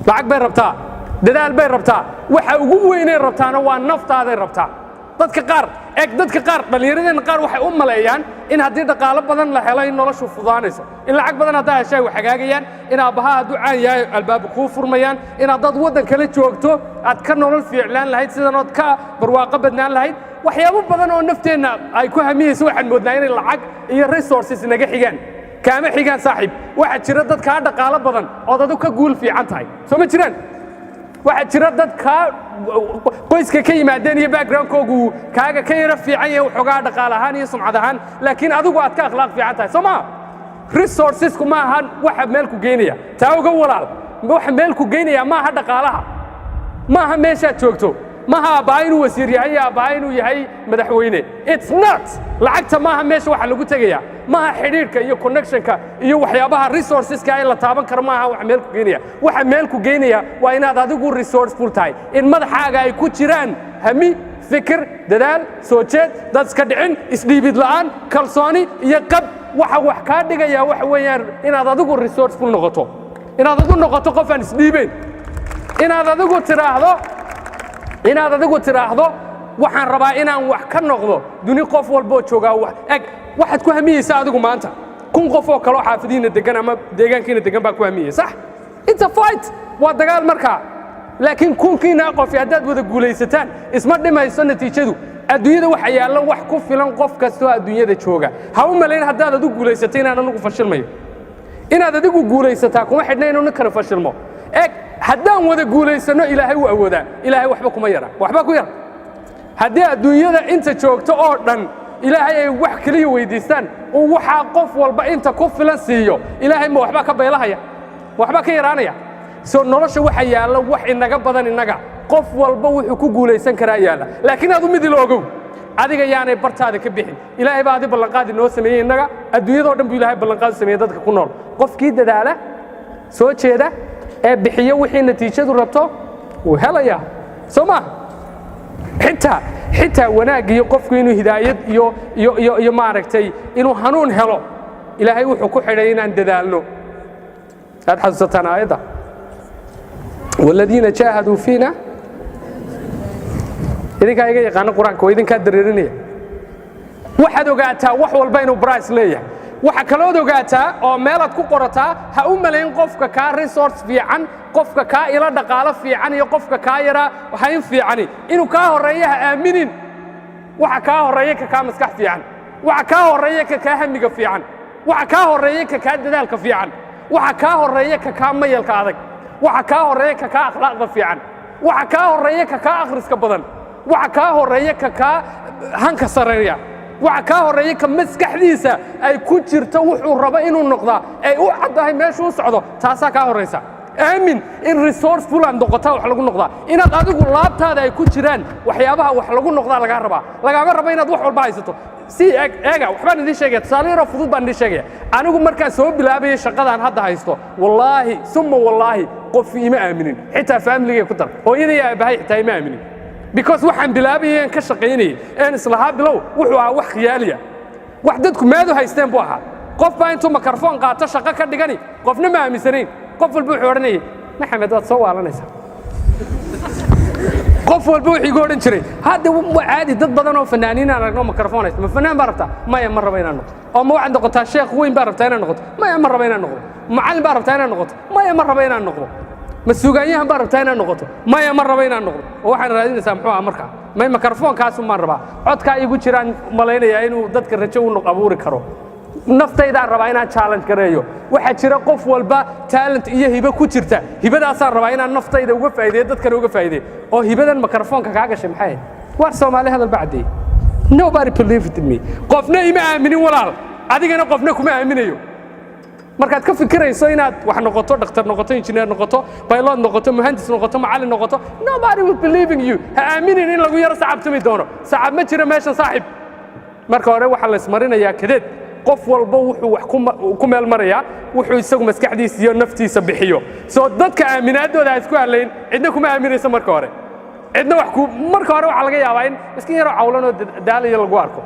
lacag bay rabtaa dadaal bay rabtaa waxa ugu weynay rabtaana waa naftaaday rabtaa dadka qaar dhalinyarada qaar waxay u maleeyaan in haddii dhaqaale badan la helo in noloshu fudaanayso in lacag badan hadda heshay wax hagaagayaan in aabaha hadduu caan yahay albaab kuu furmayaan in dad waddan kale joogto aad ka nolol fiiclaan lahayd sidanood ka barwaaqo badnaan lahayd waxyaabo badan oo nafteenna ay ku hamiyeyso waxaan moodnaa inay lacag iyo resources naga xigaan kaama xigaan saaxiib waxa jira dad kaa dhaqaale badan oo dad ka guul fiican tahay soo ma jiraan waxa jira dad ka qoyska ka yimaadeen iyo background-koogu kaaga ka yara fiican yahay waxoogaa dhaqaale ahaan iyo sumcad ahaan laakiin adigu aad ka akhlaaq fiican tahay soo maa resourcesku ma ahan waxa meel ku geynaya taa uga walaal waxa meel ku geynaya ma aha dhaqaalaha ma aha meeshaad joogto ma aha aabbaha inuu wasiir yahay iyo aabbaha inuu yahay madaxweyne it's not lacagta ma aha meesha waxa lagu tegaya ma aha xidhiidhka iyo connectionka iyo waxyaabaha resourceska in la taaban karo ma aha waxa meel ku geynaya waxa meel ku geynaya waa inaad adigu resourceful tahay in madaxaaga ay ku jiraan hami fikir dadaal soo jeed dad iska dhicin isdhiibid la'aan kalsooni iyo qab waxa wax kaa dhigaya waxa weeyaan inaad adigu resourceful noqoto inaad adigu noqoto qof aan isdhiibayn inaad adigu tiraahdo waxaan rabaa inaan wax ka noqdo duni qof walboo joogaa waxaad ku hamiyeysaa adigu maanta kun qof oo kaloo xaafidiina degan ama deegaankiina degan baa ku hamiyey sax it's a fight waa dagaal markaa laakiin kunkiina qof haddaad wada guulaysataan isma dhimayso natiijadu adduunyada waxa yaalla wax ku filan qof kastoo adduunyada jooga ha u malayn haddaad adigu guulaysato inaan anigu fashilmayo inaad adigu guulaysataa kuma xidhna inuu ninkana fashilmo haddaan wada guulaysano ilaahay wuu awoodaa ilaahay waxba kuma yara waxba ku yar haddii adduunyada inta joogto oo dhan ilaahay ay wax kaliya weydiistaan uu waxaa qof walba inta ku filan siiyo ilaahay ma waxba ka beelahaya waxba ka yaraanaya soo nolosha waxa yaalla wax inaga badan inaga qof walba wuxuu ku guulaysan karaa yaalla laakiin aad u mid ila ogow adiga yaanay bartaada ka bixin ilaahay baa adi ballanqaadi noo sameeyey innaga adduunyadoo dhan buu ilaahay ballanqaadi sameeyey dadka ku nool qofkii dadaala soo jeeda ee bixiyo wixii natiijadu rabto wuu helayaa soo ma xitaa wanaag iyo qofku inuu hidaayad iyo maaragtay inuu hanuun helo ilaahay wuxuu ku xidhay inaan dadaalno aad xasuusataan aayadda والذين جاهدوا فينا idinkaa iga yaqaano quraanka waa idinkaa dareerinaya waxaad ogaataa wax walba inuu price leeyahay waxa kalood ogaataa oo meelaad ku qorataa ha u malayn qofka kaa resource fiican qofka kaa ila dhaqaalo fiican iyo qofka kaa yara hayn fiicani inuu kaa horeeyo ha aaminin waxa kaa horeeya ka kaa maskax fiican waxa kaa horeeya ka kaa hamiga fiican waxa kaa horeeya ka kaa dadaalka fiican waxa kaa horeeya ka kaa mayalka adag waxa kaa horeeya ka kaa akhlaaqda fiican waxa kaa horeeya ka kaa akhriska badan waxa kaa horeeya ka kaa hanka sareeya waxa kaa horeeya ka maskaxdiisa ay ku jirto wuxuu rabo inuu noqdaa ay u caddahay meesha u socdo taasaa kaa horeysa aamin in resourceful aan noqotaa wax lagu noqdaa inaad adigu laabtaada ay ku jiraan waxyaabaha wax lagu noqdaa lagaa rabaa lagaama rabo inaad wax walba haysato si eega waxbaan idiin sheegaya tusaale yaroo fudud baan idiin sheegaya anigu markaan soo bilaabayay shaqadaan hadda haysto wallaahi summa wallaahi qof ima aaminin xitaa faamiligay ku dar hooyaday aabahay xitaa ima aaminin because waxaan bilaabayay ka shaqaynayay een islahaa bilow wuxuu ahaa wax khiyaaliya wax dadku maadu haysteen buu ahaa qof baa intuu mikrofon qaato shaqo ka dhigani qofna ma aaminsanayn qof walba wuxuu odhanayay maxamed waad soo waalanaysaa qof walba wuxuu igu odhan jiray hadda caadi dad badan oo fanaaniin aan aragno mikrofon haysta ma fanaan baa rabtaa maya ma raba inaan noqdo oo ma waxaad noqotaa sheekh weyn baa rabtaa inaan noqoto maya ma raba inaan noqdo macallin baa rabtaa inaan noqoto maya ma raba inaan noqdo ma suugaanyahan baa rabtaa inaan noqoto maya ma raba inaan noqdo oo waxaan raadinaysaa muxuu ah markaa may mikrofonkaasu maan rabaa codkaa igu jiraan malaynayaa inuu dadka rajo u abuuri karo naftaydaan rabaa inaan challenge gareeyo waxaa jira qof walba talent iyo hibo ku jirta hibadaasaan rabaa inaan naftayda uga faa'iideeyo dadkana uga faa'iideeyo oo hibadan mikrofonka kaa gashay maxay war Soomaali hadal bacdi nobody believed in me qofna ima aaminin walaal adigana qofna kuma aaminayo markaad ka fikirayso inaad wax noqoto dhakhtar noqoto engineer noqoto pilot noqoto muhandis noqoto macallin noqoto nobody will believe in you ha aaminin in lagu yaro sacabtami doono sacab ma jira meeshan saaxiib marka hore waxa la ismarinayaa kadeed qof walba wuxuu wax ku meel marayaa wuxuu isagu maskaxdiisa iyo naftiisa bixiyo soo dadka aaminaadooda isku haleyn cidna kuma aaminayso marka hore cidna wax ku marka hore waxa laga yaabaa in iska yaro cawlan oo daaliyo lagu arko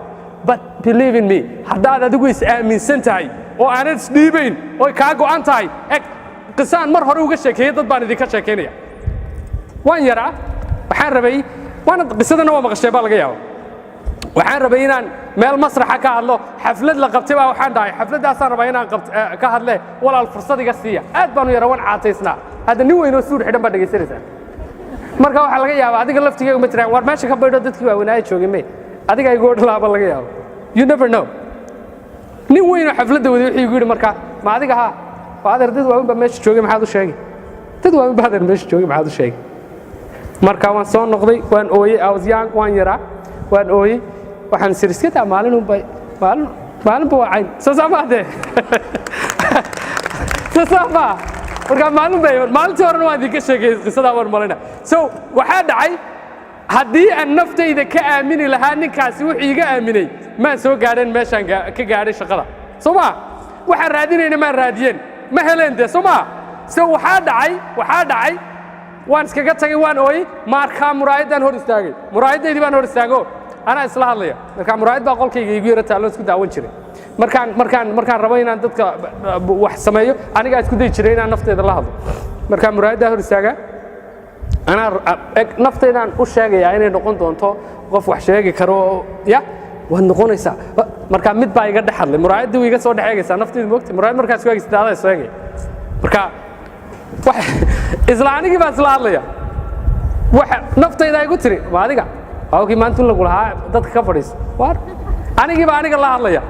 but believe in me haddaad adigu is aaminsan tahay oo aanad isdhiibayn oo kaa go'an tahay qisaan mar hore uga sheekeeyay dad baan idinka sheekeynaya waan yaraa waxaan rabay waana qisadana waa maqashay baa laga yaabaa waxaan rabay inaan meel masraxa ka hadlo xaflad la qabtay baa waxaan dhahay xafladaasaan rabaa inaan ka hadle walaal fursad iga siiya aad baan u yaraa waan caataysnaa hadda nin weyn oo suur xidhan baa dhegaysanaysaa marka waxaa laga yaabaa adiga laftigeyga ma tiraan war meesha ka baydho dadkii waaweynaaye joogay may adiga igu odhalaaba laga yaabo you never know nin weyn oo xafladda waday wuxuu igu yidhi marka ma adiga haa waa adeer dad waaweyn baa meesha joogay maxaad u sheegay dad waaweyn baa adeer meesha joogay maxaad u sheegay marka waan soo noqday waan ooyey I was young waan yaraa waan ooyey waxaan siriskataa maalinba waa cayn sasaamaade sasaama marka maalintii horena waan idinka sheegay qisadaa waan malayna so waxaa dhacay haddii aan naftayda ka aamini lahaa ninkaasi wuxuu iga aaminay maan soo gaadheen meeshaan ka gaadhay shaqada soo maa waxaan raadinayna maan raadiyeen ma heleen dee soo maa so waxaa dhacay waan iskaga tagay waan ooyey markaa muraayaddaan hor istaagay muraayaddaydii baan hor istaago anaa isla hadlaya markaa muraayad baa qolkayga igu yara taallo isku daawan jiray markaan rabo inaan dadka wax sameeyo anigaa isku dayi jiray inaan naftayda la hadlo markaa muraayaddaa hor istaagaa anaa naftaydaan u sheegayaa inay noqon doonto qof wax sheegi karo ya waad noqonaysaa markaa mid baa iga dhex hadlay muraayaddii way iga soo dhex eegaysaa naftaydu moogta muraayad markaas ku eegaysa daadaa soo eegaya marka isla anigii baa isla hadlaya naftaydaa igu tiri ma adiga waakii maanta in lagu lahaa dadka ka fadhiisa anigii baa aniga la hadlaya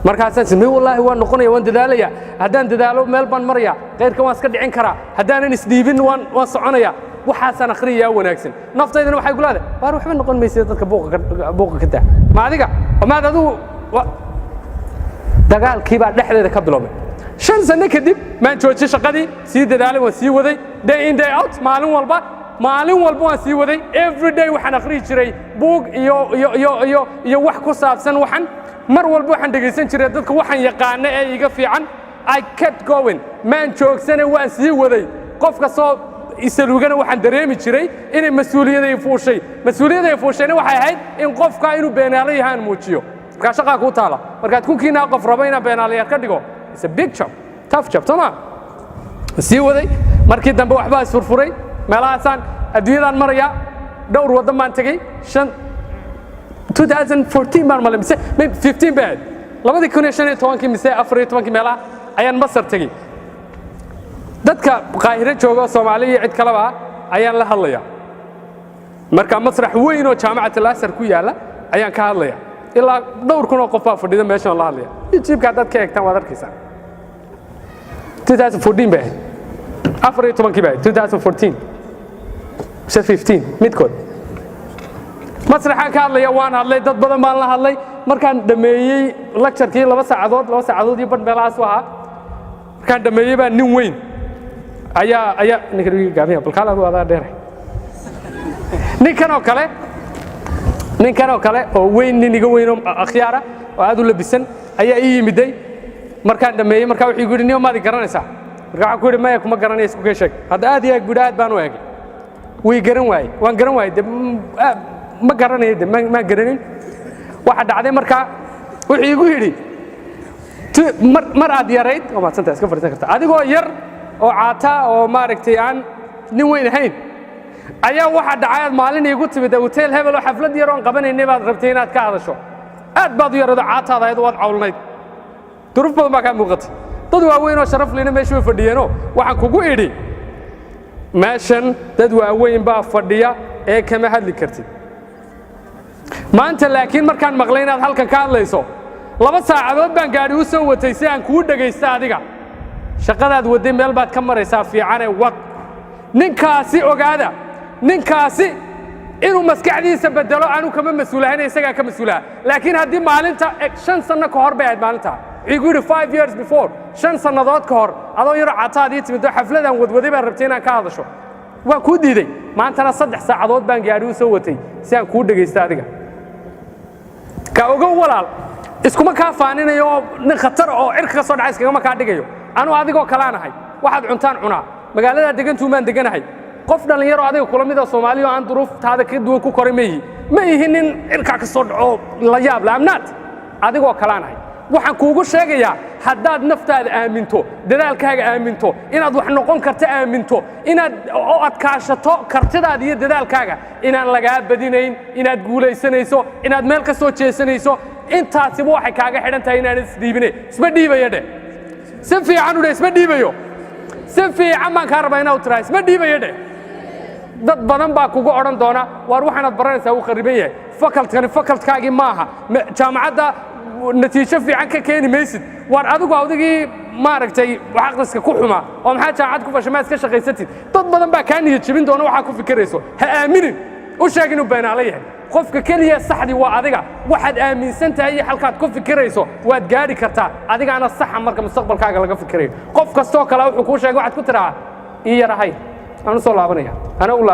markaasaan samey wallaahi waan noqonaya waan dadaalaya haddaan dadaalo meel baan maraya qayrka waan iska dhicin karaa haddaanan isdhiibin waan soconaya waxaasaan akhriyayaa wanaagsan naftaydana waxay ku leedahay waar waxba noqon maysa dadka buuqa ka daa ma adiga maad adigu dagaalkii baa dhexdeeda ka biloobay 5 sano kadib maan joojiyay shaqadii sii dadaalay waan sii waday day in day out maalin walba waan sii waday every day waxaan akhriyi jiray buug iyo wax ku saabsan waxan mar walba waxaan dhegaysan jiray dadka waxaan yaqaana ee iga fiican I kept going maan joogsane waan sii waday qof kastoo isalugana waxaan dareemi jiray inay mas-uuliyaday fuushayna waxay ahayd in qofka inuu beenaalo yahaan muujiyo markaa shaqaa kuu taala markaad kunkiinaa qof rabo inaan beenaalayaad ka dhigo it's a big job tough job sooma sii waday markii dambe waxbaa isfurfuray meelahaasaan adduunyadaan maraya dhowr waddan baan tegey 2014 baan malay mise 15 baa ahayd 2015 mise 14 meelaha ayaan masar tegey dadka qaahiro jooga Soomaaliya iyo cid kaleba ayaan la hadlaya marka masrax weyn oo jaamacada Al-Azhar ku yaala ayaan ka hadlaya ilaa dhowr kun oo qof baa fadhida meeshan la hadlaya YouTube-ka dadka eegtaan waad arkaysaa 2014 baa ahayd 14 baa 2014 15 midkood masraxaan ka hadlaya waan hadlay dad badan baan la hadlay markaan dhameeyey lecture-kii 2 saacadood iyo badh meelahaas ahaa markaan dhameeyey baa nin weyn ayaa ninkan ugu gaabiya balkaalaadu adaa dheeray ninkan oo kale oo weyn nin iga weyn oo akhyaara oo aad u labisan ayaa ii yimiday markaan dhameeyey markaa wuxuu igu yidhi niyo maadi garanaysaa markaa waxaan ku yidhi maya kuma garanaya isku kee sheeg hadda aad iyo aad aad baan u eegay way garan waayey waan garan waayey de ma garanaya de ma garanin waxa dhacday markaa wuxuu igu yidhi mar aad yarayd oo maadsantaa iska fadhiisan karta adigoo yar oo caata oo maaragtay aan nin weyn ahayn ayaa waxa dhacay aad maalin iigu timid hotel hebel oo xaflad yar oon qabanaynay baad rabtay inaad ka hadasho aad baad u yarado caataada ahayd waad cawlnayd duruuf badan baa kaa muuqatay dad waaweyn oo sharaf lehna meesha way fadhiyeenoo waxaan kugu idhi meeshan dad waaweyn baa fadhiya ee kama hadli kartid maanta laakiin markaan maqlay inaad halkan ka hadlayso 2 saacadood baan gaadhi u soo watay si aan kuu dhagaysta adiga shaqadaad waday meel baad ka maraysaa fiicanee waq ninkaasi ogaada ninkaasi inuu maskaxdiisa bedelo aanu kama mas-uulahayn isagaa ka mas-uulaha laakiin haddii maalinta 5 sano ka hor bay ahayd maalinta wuxuu yidhi 5 years before 5 sannadood ka hor adoo yaro cataadii timid oo xafladaan wadwaday baan rabtay inaan ka hadasho waan kuu diiday maantana 3 saacadood baan gaadhi u soo watay si aan kuu dhagaysta adiga ka ogow walaal iskuma kaa faaninayo oo nin khatar oo cirka ka soo dhacay iskagama kaa dhigayo anu adigoo kalaan ahay waxaad cuntaan cunaa magaalada degantuu maan deganahay qof dhalinyaro adiga kula mid ah Soomaaliya oo aan duruuftaada ka duwan ku koray ma yihi nin cirka ka soo dhaco la yaab la amnaad adigoo kalaan ahay waxaan kuugu sheegayaa haddaad naftaada aaminto dadaalkaaga aaminto inaad wax noqon karto aaminto inaad oo adkaashato kartidaada iyo dadaalkaaga inaan lagaa badinayn inaad guulaysanayso inaad meel ka soo jeesanayso intaasiba waxay kaaga xidhan tahay inaan isdhiibine isma dhiibayo dheh si fiican u dheh isma dhiibayo si fiican baan kaa rabaa inaad tiraa isma dhiibayo dheh dad badan baa kugu odhan doona waar waxaanaad baranaysaa uu khariban yahay fakaltkani fakaltkaagii maaha jaamacadda natiijo fiican ka keeni maysid waar adigu adigii maaragtay akhriska ku xuma oo maxaa jaamacad ku fashay ma iska shaqaysatid dad badan baa kaa niyad jebin doona waxaa ku fikirayso ha aaminin u sheeg inuu beenaalo yahay qofka keliya saxdii waa adiga waxaad aaminsan tahay iyo halkaad ku fikirayso waad gaadhi kartaa adigaana saxa marka mustaqbalkaaga laga fikirayo qof kastoo kale wuxuu kuu sheegay waxaad ku tiraa ii yarahay aan u soo laabanaya ana u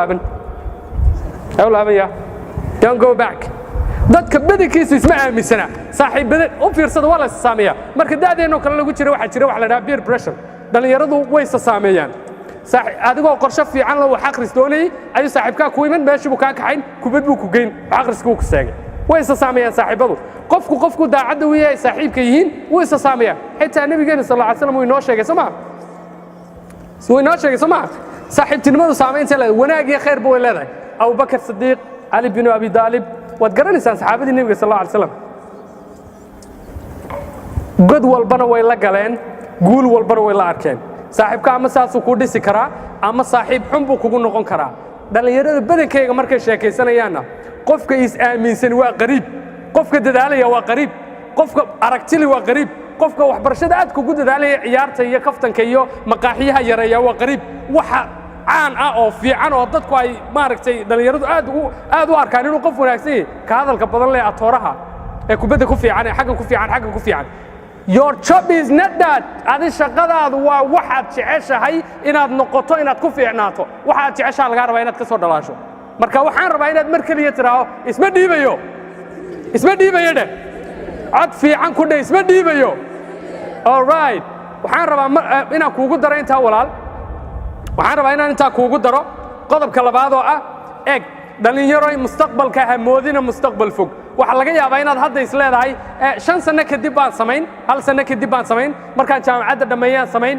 laaban ya don't go back dadka badankiisu isma aaminsana saaxiibada u fiirsada waa la saameeyaa marka da'deennoo kale lagu jira waxaa jira wax la dhaha peer pressure dhalinyaradu way saameeyaan adigoo qorshe fiican la wax akhris doonayay ayuu saaxiibkaa ku iman meeshii buu kaa kaxayn kubad buu ku geyn wax akhriska uu ku seegay way saameeyaan saaxiibadu qofku daacadda u yahay saaxiibka yihiin wuu saameeyaa xitaa nabigeena sallallahu alayhi wasallam wuu inoo sheegay soo ma saaxiibtinimadu saamaynta leedahay wanaag iyo khayr way leedahay abubakar sidiiq ali bin abi daalib waad garanaysaan saxaabadii nabiga sallallahu alayhi wasallam god walbana way la galeen guul walbana way la arkeen saaxiibka ama saasuu ku dhisi karaa ama saaxiib xun buu kugu noqon karaa dhalinyarada badankayga markay sheekaysanayaanna qofka is aaminsan waa qariib qofka dadaalaya waa qariib qofka aragtili waa qariib qofka waxbarashada aad kugu dadaalaya ciyaarta iyo kaftanka iyo maqaaxiyaha yareeya waa qariib waxa caan ah oo fiican oo dadku ay maaragtay dhalinyaradu aad u arkaan inuu qof wanaagsan yahay ka hadalka badan leh atooraha ee kubadda ku fiican ee xaggan ku fiican your job is not that adi shaqadaadu waa waxaad jeceshahay inaad noqoto inaad ku fiicnaato waxaad jeceshaha lagaa rabaa inaad ka soo dhalaasho marka waxaan rabaa inaad mar keliya tiraaho isma dhiibayo dheh cod fiican ku dheh isma dhiibayo all right waxaan rabaa inaan kuugu daro intaa walaal waxaan rabaa inaan intaa kuugu daro qodobka labaad oo ah eeg dhalinyaroy mustaqbalka hamoodina mustaqbal fog waxaa laga yaabaa inaad hadda is leedahay 5 sano kadib baan samayn 1 sano kadib baan samayn markaan jaamacadda dhammeeyaan samayn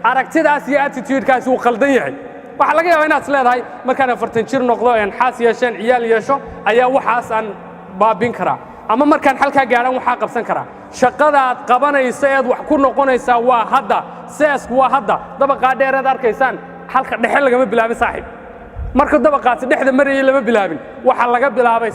aragtidaas iyo attitude-kaasi wuu qaldan yahay waxaa laga yaabaa inaad is leedahay markaan 40 jir noqdo xaas yeesheen ciyaal yeesho ayaa waxaas aan baabin karaa ama markaan halkaa gaadhan waxaa qabsan karaa shaqadaad qabanayso eed wax ku noqonaysaa waa hadda seesku waa hadda dabaqaa dheereed arkaysaan halka dhexe lagama bilaabin saaxiib marka dabaqaasi dhexda marayay lama bilaabin waxa laga bilaabay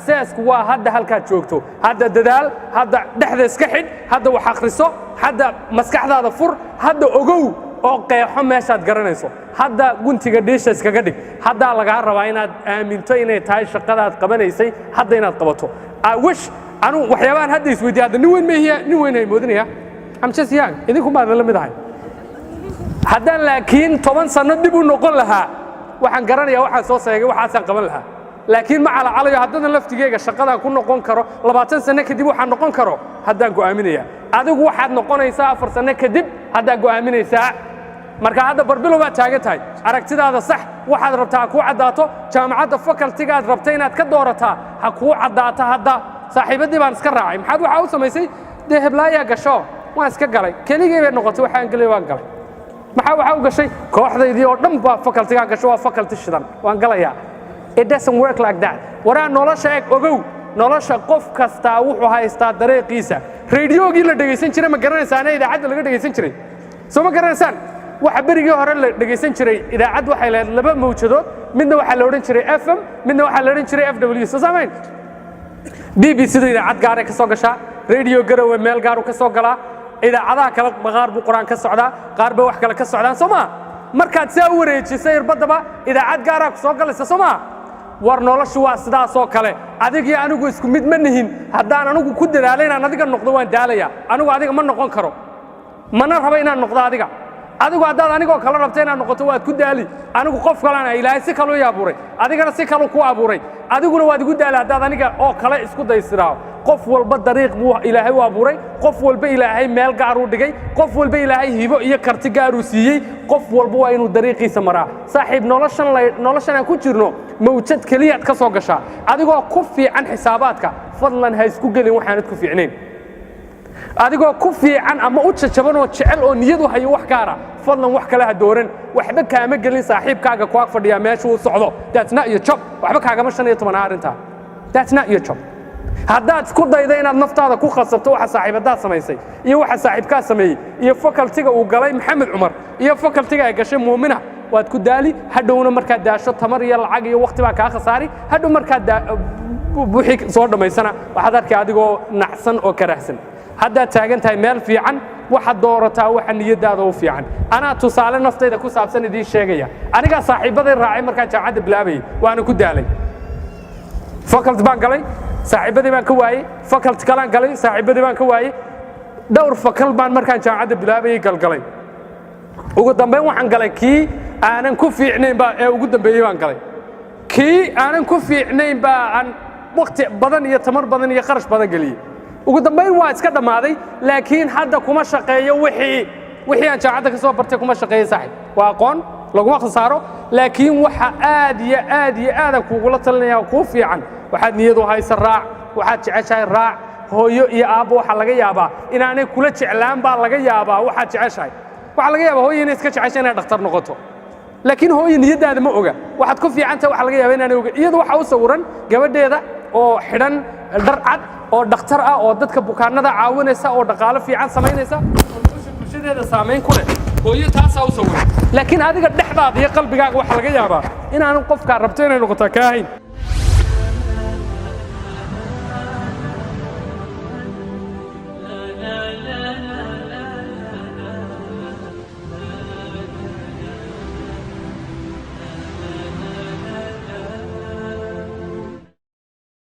seesku waa hadda halkaad joogto hadda dadaal hadda dhexda iska xidh hadda wax akhriso hadda maskaxdaada fur hadda ogow oo qeexo meeshaad garanayso hadda guntiga dhiisha iskaga dhig haddaa lagaa rabaa inaad aaminto inay tahay shaqadaad qabanaysay hadda inaad qabato wish anu waxyaabahan hadda isweydiiya hadda nin weyn ay moodinaya amjas yaag idinku baad la mid ahay haddaan laakiin 10 sano dib u noqon lahaa waxaan garanayaa waxaan soo seegay waxaasaan qaban lahaa laakiin ma calacalayo haddana laftigeyga shaqadaan ku noqon karo 20 sano kadib waxaan noqon karo haddaan go'aaminaya adigu waxaad noqonaysaa 4 sano kadib haddaad go'aaminaysaa marka hadda barbilow baad taagan tahay aragtidaada sax waxaad rabtaa ha kuu caddaato jaamacadda facultigaad rabta inaad ka doorataa ha kuu caddaato hadda saaxiibadii baan iska raacay maxaad waxaa u samaysay dee heblaayaa gasho waan iska galay keligay bay noqotay waxaan gelay waan galay maxaa u gashay kooxdaydii oo dhan baa facultigaa gasho waa faculty shidan waan galayaa it doesn't work like that waraa nolosha eeg ogow nolosha qof kastaa wuxuu haystaa dariiqiisa radioogii la dhegaysan jiray ma garanaysaana idaacadda laga dhegaysan jiray soo ma garanaysaan waxa berigii hore la dhegaysan jiray idaacad waxay leedahay 2 mawjadood midna waxaa la odhan jiray FM midna waxaa la odhan jiray FW soo saamayn BBC-da idaacad gaar ka soo gashaa radio garowe meel gaar ka soo galaa idaacadaha kale qaar buu quraan ka socdaa qaar ba wax kale ka socdaan Soomaa markaad saa u wareejisay irbadaba idaacad gaar ah soo galaysa Soomaa war noloshu waa sidaas oo kale adiga iyo anigu isku mid ma nihin haddaan anigu ku dadaalay inaan adiga noqdo waan daalaya anigu adiga ma noqon karo mana rabo inaan noqdo adigu haddaad anigoo kale rabta inaad noqoto waad ku daali anigu qof kalena ilaahay si kale u abuuray adigana si kale ku abuuray adiguna waad igu daali haddaad aniga oo kale isku daysiraaw qof walba dariiq buu ilaahay u abuuray qof walba ilaahay meel gaar u dhigay qof walba ilaahay hibo iyo karti gaar u siiyey qof walba waa inuu dariiqiisa maraa saaxiib noloshan aan ku jirno mawjad keliyaad ka soo gashaa adigoo ku fiican xisaabaadka fadlan ha isku gelin waxaanad ku fiicnayn adigoo ku fiican ama u jajaban oo jecel oo niyadu hayo wax gaara fadlan wax kale ha dooran waxba kaama gelin saaxiibkaaga ku ag fadhiya meesha uu socdo that's not your job waxba kaagama 15 arrinta that's not your job haddaad isku daydo inaad naftaada ku khasabto waxa saaxiibadaad samaysay iyo waxa saaxiibkaa sameeyey iyo faculty-ga uu galay maxamed cumar iyo faculty-ga ay gashay muumina waad ku daali hadhowna markaad daasho tamar iyo lacag iyo waqti baa kaa khasaari hadhow markaad buuxi soo dhamaysana waxaad arkay adigoo nacsan oo karaahsan haddaad taagan tahay meel fiican waxaad doorataa waxa niyadaada u fiican anaa tusaale naftayda ku saabsan idiin sheegaya anigaa saaxiibaday raacay markaan jaamacadda bilaabayay waana ku daalay faculty baan galay saaxiibadii baan ka waayey faculty kalaan galay saaxiibadii baan ka waayey dhowr fakal baan markaan jaamacadda bilaabayay galgalay ugu dambeyn waxaan galay kii aanan ku fiicnayn baa ee ugu dambeeyey baan galay kii aanan ku fiicnayn baa aan waqti badan iyo tamar badan iyo kharash badan geliyey ugu dambeyn waa iska dhammaaday laakiin hadda kuma shaqeeyo wixii aan jaamacadda ka soo bartay kuma shaqeeyo saaxiib waa aqoon laguma khasaaro laakiin waxa aad iyo aad kugula talinaya kuu fiican waxaad niyadu haysa raac waxaad jeceshahay raac hooyo iyo aabbo waxa laga yaabaa inaanay kula jeclaan baa laga yaabaa waxaad jeceshahay waxa laga yaabaa hooyo inay iska jeceshahay inay dhakhtar noqoto laakiin hooyo niyadaada ma oga waxaad ku fiican tahay waxa laga yaabaa inaanay oga iyadu waxa u sawiran gabadheeda oo xidhan dhar cad oo dhakhtar ah oo dadka bukaanada caawinaysa oo dhaqaale fiican samaynaysa oo bulshadeeda saameyn ku leh hooyo taasaa u sawiran laakiin adiga dhexdaada iyo qalbigaaga waxa laga yaabaa inaanu qofka rabto inay noqoto ka ahayn